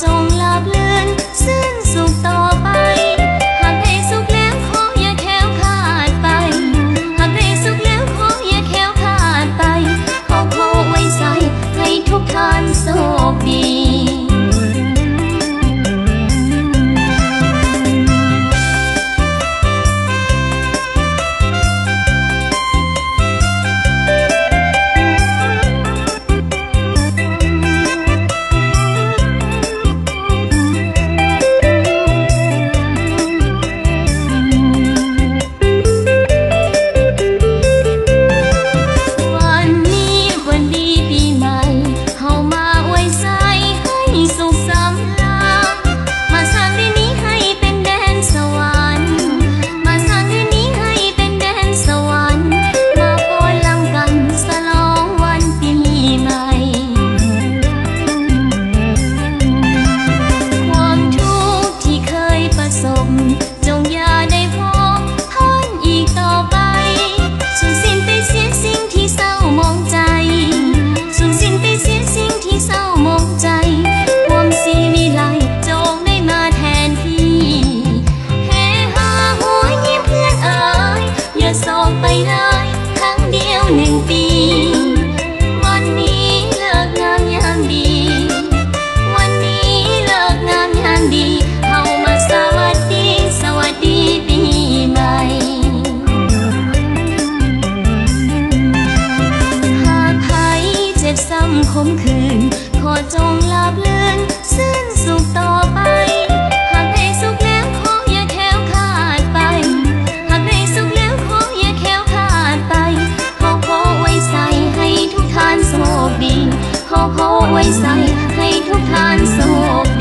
จงลาบเลือนสิ้นสุขต่อไปหากได้สุขแล้วขออย่าแค้วคาดไปหากได้สุขแล้วขออย่าแค้วคาดไปขอไว้ใส่ให้ทุกท่านโชคดีจงอย่าได้พบท่านอีกต่อไปสูญสิ้นไปเสียสิ่งที่เศร้ามองใจสูญสิ้นไปเสียสิ่งที่เศร้ามองใจความสีวิไลจงได้มาแทนที่เฮฮาหัวยิ้มเพื่อนเอ๋ยอย่าโศกไปเลยครั้งเดียว1 ปีวันนี้เลิกงามยามดีวันนี้เลิกงามยามดีเข้ามาสวัสดีปีใหม่หากใครเจ็บซ้ำคมคืนขอจงลาบเลือนสิ้นสุขต่อไปหากได้สุขแล้วขออย่าแค้วคาดไปหากได้สุขแล้วขออย่าแค้วคาดไปขอไว้ใส่ให้ทุกท่านโชคดีขอไว้ใส่ให้ทุกท่านโชคดี